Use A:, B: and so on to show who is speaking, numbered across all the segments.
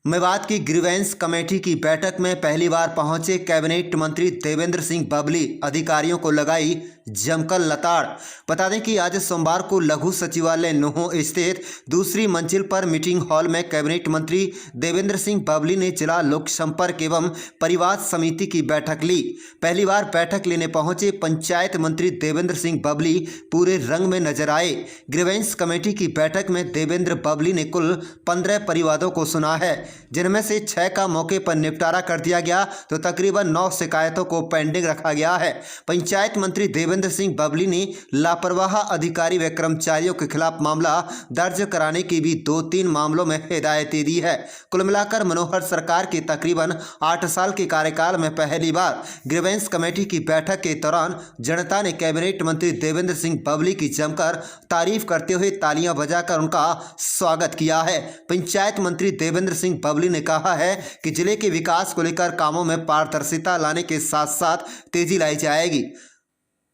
A: मेवात की grievance committee की बैठक में पहली बार पहुंचे कैबिनेट मंत्री देवेंद्र सिंह बबली। अधिकारियों को लगाई जमकर लताड़। बता दें कि आज सोमवार को लघु सचिवालय नूंह स्थित दूसरी मंजिल पर मीटिंग हॉल में कैबिनेट मंत्री देवेंद्र सिंह बबली ने जिला लोक संपर्क एवं परिवार समिति की बैठक ली। पहली बार बैठक लेने पहुंचे पंचायत मंत्री देवेंद्र सिंह बबली पूरे रंग में नजर आए। ग्रीवेंस कमेटी की बैठक में देवेंद्र बबली ने कुल 15 परिवादों को सुना है, जिनमें से 6 का मौके पर निपटारा कर दिया गया तो तकरीबन 9 शिकायतों को पेंडिंग रखा गया है। पंचायत मंत्री देवेंद्र सिंह बबली ने लापरवाह अधिकारी व कर्मचारियों के खिलाफ मामला दर्ज कराने की भी 2-3 मामलों में हिदायतें दी है। कुल मिलाकर मनोहर सरकार के तकरीबन 8 साल के कार्यकाल में पहली बार ग्रीवेंस कमेटी की बैठक के दौरान जनता ने कैबिनेट मंत्री देवेंद्र सिंह बबली की जमकर तारीफ करते हुए तालियां बजाकर उनका स्वागत किया है। पंचायत मंत्री देवेंद्र सिंह बबली ने कहा है कि जिले के विकास को लेकर कामों में पारदर्शिता लाने के साथ साथ तेजी लाई जाएगी।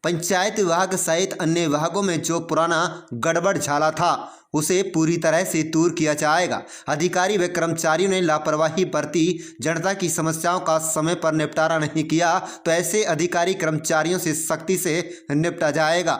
A: पंचायत विभाग सहित अन्य विभागों में जो पुराना गड़बड़ झाला था उसे पूरी तरह से दूर किया जाएगा। अधिकारी व कर्मचारियों ने लापरवाही बरती, जनता की समस्याओं का समय पर निपटारा नहीं किया तो ऐसे अधिकारी कर्मचारियों से सख्ती से निपटा जाएगा।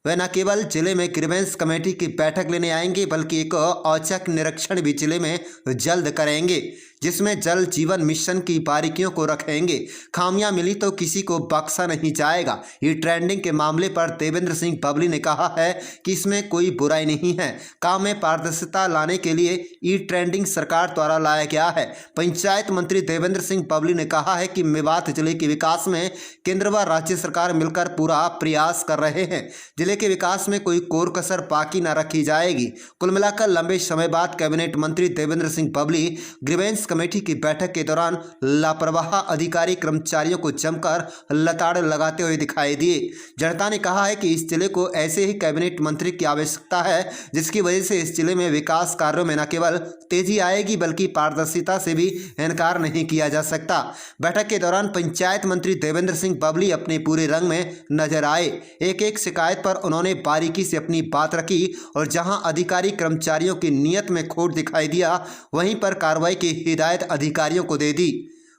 A: वह न केवल जिले में ग्रीवेंस कमेटी की बैठक लेने आएंगे बल्कि एक औचक निरीक्षण भी जिले में जल्द करेंगे, जिसमें जल जीवन मिशन की बारीकियों को रखेंगे। खामियां मिली तो किसी को बख्शा नहीं जाएगा। ये ट्रेंडिंग के मामले पर देवेंद्र सिंह बबली ने कहा है कि इसमें कोई बुराई नहीं है। काम में पारदर्शिता लाने के लिए ई ट्रेंडिंग सरकार द्वारा लाया गया है। पंचायत मंत्री देवेंद्र सिंह बबली ने कहा है कि मेवात जिले के विकास में केंद्र व राज्य सरकार मिलकर पूरा प्रयास कर रहे हैं। जिले के विकास में कोई कोर कसर बाकी न रखी जाएगी। कुल मिलाकर लंबे समय बाद कैबिनेट मंत्री देवेंद्र सिंह बबली ग्रीवेंस कमेटी की बैठक के दौरान लापरवाह अधिकारी कर्मचारियों को जमकर लताड़ लगाते हुए दिखाई दिए। जनता ने कहा है कि इस जिले को ऐसे ही कैबिनेट मंत्री की आवश्यकता है जिसकी वजह से इस जिले में विकास कार्यों में न केवल तेजी आएगी बल्कि पारदर्शिता से भी इनकार नहीं किया जा सकता। बैठक के दौरान पंचायत मंत्री देवेंद्र सिंह बबली अपने पूरे रंग में नजर आए। एक एक शिकायत पर उन्होंने बारीकी से अपनी बात रखी और जहां अधिकारी कर्मचारियों की नीयत में खोट दिखाई दिया वहीं पर कार्रवाई की हिदायत अधिकारियों को दे दी।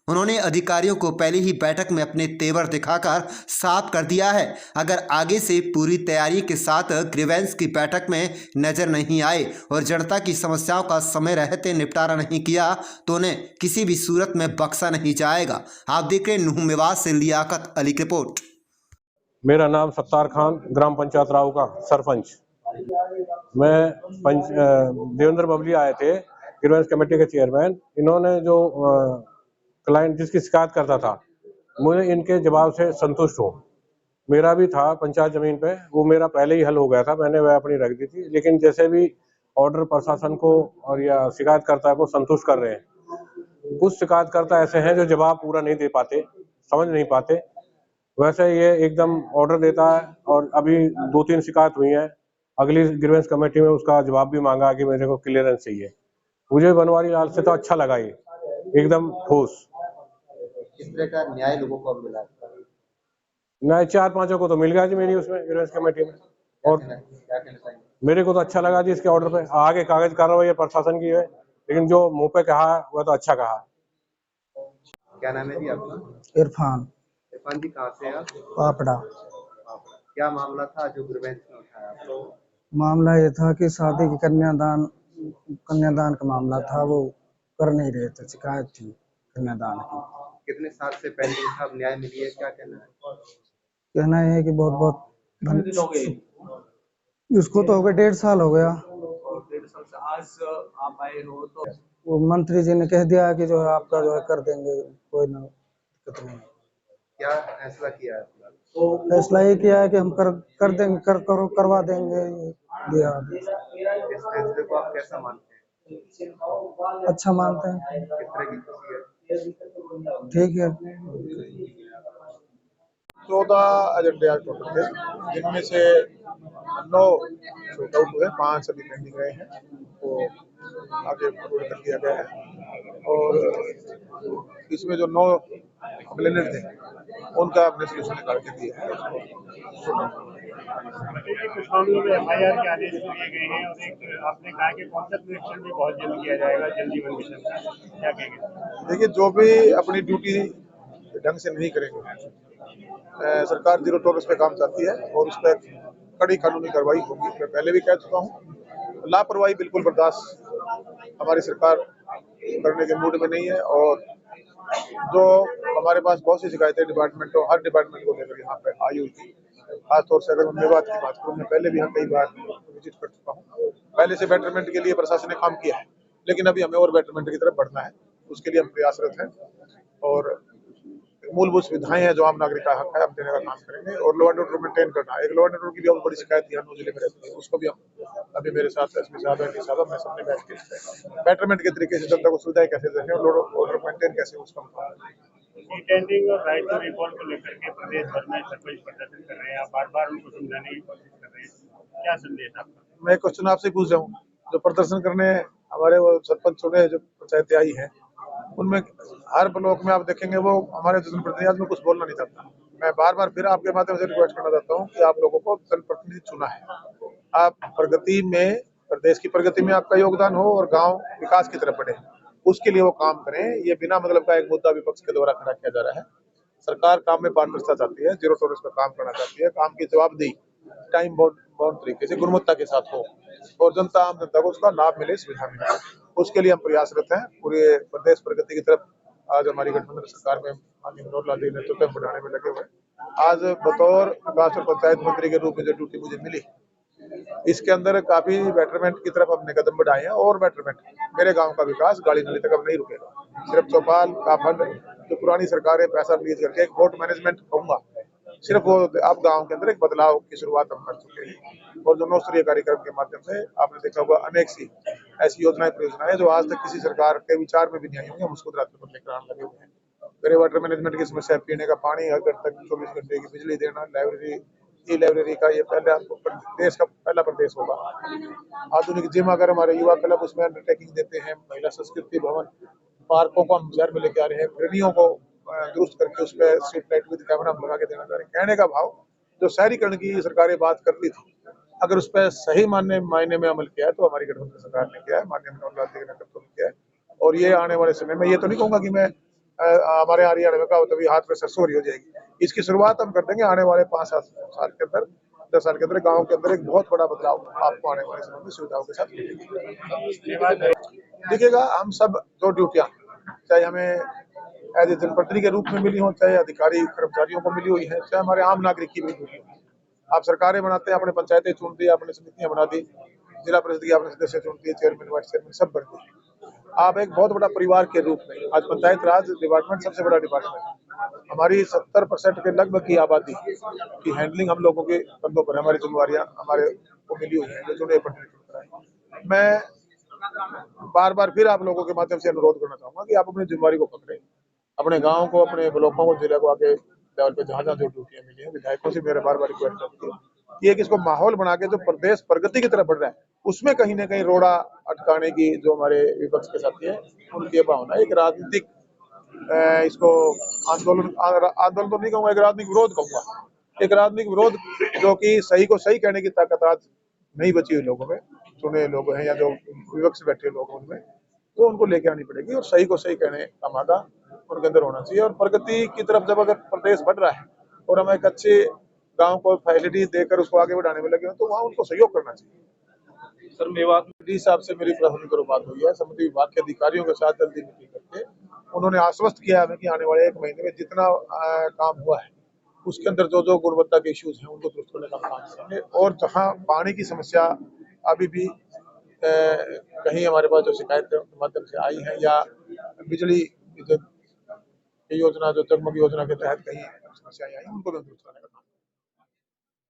A: उन्होंने अधिकारियों को पहले ही बैठक में अपने तेवर दिखाकर साफ कर दिया है, अगर आगे से पूरी तैयारी के साथ ग्रीवेंस की बैठक में नजर नहीं आए और जनता की समस्याओं का समय रहते निपटारा नहीं किया तो उन्हें किसी भी सूरत में बख्शा नहीं जाएगा। आप देख रहे नूंह मेवात से लियाकत अली की रिपोर्ट।
B: मेरा नाम सत्तार खान, ग्राम पंचायत राव का सरपंच। देवेंद्र बबली आए थे, ग्रीवेंस कमेटी के चेयरमैन। इन्होंने जो क्लाइंट जिसकी शिकायत करता था, मुझे इनके जवाब से संतुष्ट हूँ। मेरा भी था पंचायत जमीन पे, वो मेरा पहले ही हल हो गया था, मैंने वह अपनी रख दी थी। लेकिन जैसे भी ऑर्डर प्रशासन को और या शिकायतकर्ता को संतुष्ट कर रहे हैं। कुछ शिकायतकर्ता ऐसे हैं जो जवाब पूरा नहीं दे पाते, समझ नहीं पाते। वैसे ये एकदम ऑर्डर देता है और अभी 2-3 शिकायत हुई है। अगली ग्रीवेंस कमेटी में उसका जवाब भी मांगा कि मेरे को क्लियरेंस चाहिए। मुझे बनवारी लाल से तो अच्छा लगा, ये एकदम ठोस।
A: किस तरह का न्याय लोगों को मिला?
B: न्याय 4-5 को तो मिल गया जी मेरी उसमें ग्रीवेंस कमेटी में। और
A: क्या कहना चाहिए?
B: मेरे को तो अच्छा लगा जी इसके ऑर्डर पे। आगे कागज कार्रवाई प्रशासन की है, लेकिन जो मुंह पे कहा वह तो अच्छा कहा।
A: क्या नाम है जी आपका?
C: इरफान।
A: इरफान जी, कहाँ से आप?
C: पापड़ा।
A: क्या मामला था जो ग्रीवेंस में उठाया आपको?
C: मामला ये था कि शादी की कन्यादान का मामला था, वो कर नहीं रहे थे, शिकायत थी कन्यादान की।
A: कितने साल से पेंडिंग था, अब न्याय मिली है, क्या कहना है?
C: कहना है कि बहुत उसको तो हो गया 1.5 साल हो गया।
A: 1.5 साल से आज आप आए हो तो
C: वो मंत्री जी ने कह दिया कि जो है आपका जो है कर देंगे, कोई ना दिक्कत नहीं।
A: क्या फैसला किया है?
C: फैसला ये किया है कि हम कर देंगे, करवा देंगे। दिया
A: इस फैसले को आप कैसा मानते हैं?
C: अच्छा मानते हैं।
A: किस तरह की खुशी है?
C: ठीक है।
D: 14 एजेंडे आज टोटल थे, जिनमें से 9 शॉर्ट आउट हुए, 5 अभी पेंडिंग रहे हैं, तो आगे फॉरवर्ड कर दिया गया है। और इसमें जो 9 कंप्लेनेंट थे उनका हमने सोल्यूशन निकाल के दिया है।
E: देखिए, कुछ मामलों में एफआईआर के आदेश दिए गए हैं और एक आपने कहा कि कॉन्सेप्ट निरीक्षण भी बहुत जल्द किया जाएगा जल जीवन मिशन का, क्या कहेंगे?
D: देखिए, जो भी अपनी ड्यूटी ढंग से नहीं करेंगे, सरकार जीरो टॉलरेंस पे काम चाहती है और उस पर कड़ी कानूनी कार्रवाई होगी। मैं पहले भी कह चुका हूँ, लापरवाही बिल्कुल बर्दाश्त हमारी सरकार करने के मूड में नहीं है। और जो हमारे पास बहुत सी शिकायतें डिपार्टमेंटों हर डिपार्टमेंट को लेकर यहाँ पे आई हुई थी, खासतौर से अगर मैं मेवात की बात करूँ, मैं पहले भी यहाँ कई बार विजिट कर चुका हूँ। पहले से बेटरमेंट के लिए प्रशासन ने काम किया है, लेकिन अभी हमें और बेटरमेंट की तरफ बढ़ना है, उसके लिए हम प्रयासरत हैं। और मूलभूत सुविधाएं हैं जो आम नागरिक का हक है, हम देने का काम करेंगे। और लॉ एंड ऑर्डर मेंटेन करना, एक लॉ एंड ऑर्डर की भी बहुत बड़ी शिकायत यहाँ नौ जिले में रहती है, उसको भी हम अभी मेरे साथ एसपी साहब एसडी साहब हमने सबने बैठ के बेटरमेंट के तरीके से जनता को सुविधाएं कैसे दें और लॉ ऑर्डर मेंटेन कैसे उसका
E: टेंडिंग और राइट टू रिकॉल को लेकर के प्रदेश भर में सरपंच प्रदर्शन कर रहे हैं, आप बार बार उनको समझाने की कोशिश कर रहे हैं, क्या संदेश आपका?
D: मैं क्वेश्चन आपसे पूछ रहा हूँ, जो प्रदर्शन करने हमारे वो सरपंच चुने जो पंचायतें आई हैं, उनमें हर ब्लॉक में आप देखेंगे वो हमारे जनप्रतिनिधि में कुछ बोलना नहीं चाहता। मैं बार बार फिर आपके माध्यम से रिक्वेस्ट करना चाहता हूँ कि आप लोगों को जनप्रतिनिधि चुना है, आप प्रगति में, प्रदेश की प्रगति में आपका योगदान हो और गांव विकास की तरफ बढ़े, उसके लिए वो काम करें। ये बिना मतलब का एक मुद्दा विपक्ष के द्वारा खड़ा किया जा रहा है। सरकार काम में पारदर्शिता चाहती है, जीरो टॉलरेंस पर काम करना चाहती है, काम की जवाबदेही टाइम बाउंड तरीके से गुणवत्ता के साथ हो और जनता आम जनता को उसका लाभ मिले, सुविधा मिले, उसके लिए हम प्रयासरत हैं। पूरे प्रदेश प्रगति की तरफ आज हमारी गठबंधन सरकार में माननीय मनोहर लाल जी नेतृत्व बढ़ाने में लगे हुए। आज बतौर विकास और पंचायत मंत्री के रूप में जो ड्यूटी मुझे मिली, इसके अंदर काफी बेटरमेंट की तरफ हमने कदम बढ़ाए हैं। और बेटरमेंट, मेरे गांव का विकास गाड़ी नली तक अब नहीं रुकेगा। सिर्फ चौपाल का फंड जो पुरानी सरकारें पैसा रिलीज करके एक वोट मैनेजमेंट कहूंगा, सिर्फ वो अब गांव के अंदर एक बदलाव की शुरुआत हम कर चुके हैं। और जो 9 स्तरीय कार्यक्रम के माध्यम से आपने देखा होगा, अनेक सी ऐसी योजनाएं परियोजनाएं जो आज तक किसी सरकार के विचार में भी नहीं आई होंगी, हम उसको रास्ते पर लेकर आने लगे हुए हैं। मेरे वाटर मैनेजमेंट की समस्या, पीने का पानी हर घर तक 24 घंटे की बिजली देना, लाइब्रेरी, ई लाइब्रेरी का ये पहला देश का पहला प्रदेश होगा। आधुनिक जिम अगर हमारे युवा क्लब उसमें अंडरटेकिंग देते हैं, महिला संस्कृति भवन, पार्कों को हम शहर में लेके आ रहे हैं, गलियों को दुरुस्त करके उस पर स्ट्रीट लाइट विद कैमरा हम लगा के देना चाह रहे हैं। कहने का भाव, जो शहरीकरण की सरकारें बात करती थी, अगर उस पर सही मायने में अमल किया है तो हमारी गठबंधन सरकार ने किया है, माननीय मनोहर लाल जी के नेतृत्व में किया है। और ये आने वाले समय में, ये तो नहीं कहूंगा कि मैं हमारे हरियाणा में कहा तभी हाथ में सरसों हो जाएगी, इसकी शुरुआत हम कर देंगे। आने वाले 5-7 साल के अंदर, 10 साल के अंदर गाँव के अंदर एक बहुत बड़ा बदलाव आपको आने वाले समय में सुविधाओं के साथ मिलेगी। देखिएगा, हम सब जो ड्यूटियां, चाहे हमें एज ए जनप्रतिनिधि के रूप में मिली हो, चाहे अधिकारी कर्मचारियों को मिली हुई है, चाहे हमारे आम नागरिक की मिली हुई है। आप सरकारें बनाते हैं, आपने पंचायतें चुन दी, आपने समितियां बना दी, जिला परिषद की आपने सदस्य चुन दिए, चेयरमैन वाइस चेयरमैन सब बन दिए। आप एक बहुत बड़ा परिवार के रूप में, आज पंचायत राज डिपार्टमेंट सबसे बड़ा डिपार्टमेंट है, हमारी 70% के लगभग की आबादी की हैंडलिंग हम लोगों के कंधों पर, हमारी जिम्मेवारियां हमारे को मिली हुई है, जो चुने प्रतिनिधि। मैं बार बार फिर आप लोगों के माध्यम से अनुरोध करना चाहूंगा कि आप अपनी जिम्मेवारी को पकड़े, अपने गाँव को, अपने ब्लॉकों को, जिले को आगे लेवल पे जहाँ जो ड्यूटियां मिली है, विधायकों से मेरा बार बार रिक्वेस्ट करती है कि एक इसको माहौल बना के जो प्रदेश प्रगति की तरफ बढ़ रहा है, उसमें कहीं ना कहीं रोड़ा अटकाने की जो हमारे विपक्ष के साथी है, उनकी भावना, एक राजनीतिक इसको आंदोलन तो नहीं कहूंगा, एक राजनीतिक विरोध कहूंगा, एक राजनीतिक विरोध जो कि सही को सही कहने की ताकत आज नहीं बची हुई लोगों में, चुने लोग हैं या जो विपक्ष बैठे लोग हैं उनमें, वो उनको लेके आनी पड़ेगी और सही को सही कहने का मादा उनके अंदर होना चाहिए। और प्रगति की तरफ जब अगर प्रदेश बढ़ रहा है और हम एक अच्छे गांव को फैसिलिटी देकर उसको आगे बढ़ाने में लगे, तो वहाँ उनको सहयोग करना चाहिए। सर, मेवात डी साहब से मेरी प्रधानमंत्री को बात हुई है, संबंधित विभाग के अधिकारियों के साथ जल्दी मीटिंग करके उन्होंने आश्वस्त किया है कि आने वाले 1 महीने में जितना काम हुआ है उसके अंदर जो जो गुणवत्ता के इश्यूज हैं उनको दुरुस्त करने का काम करेंगे। और जहाँ पानी की समस्या अभी भी कहीं हमारे पास जो शिकायत के माध्यम से आई है, या बिजली योजना जो जगमग योजना के तहत कहीं समस्याएं आई, उनको भी दुरुस्त करने का काम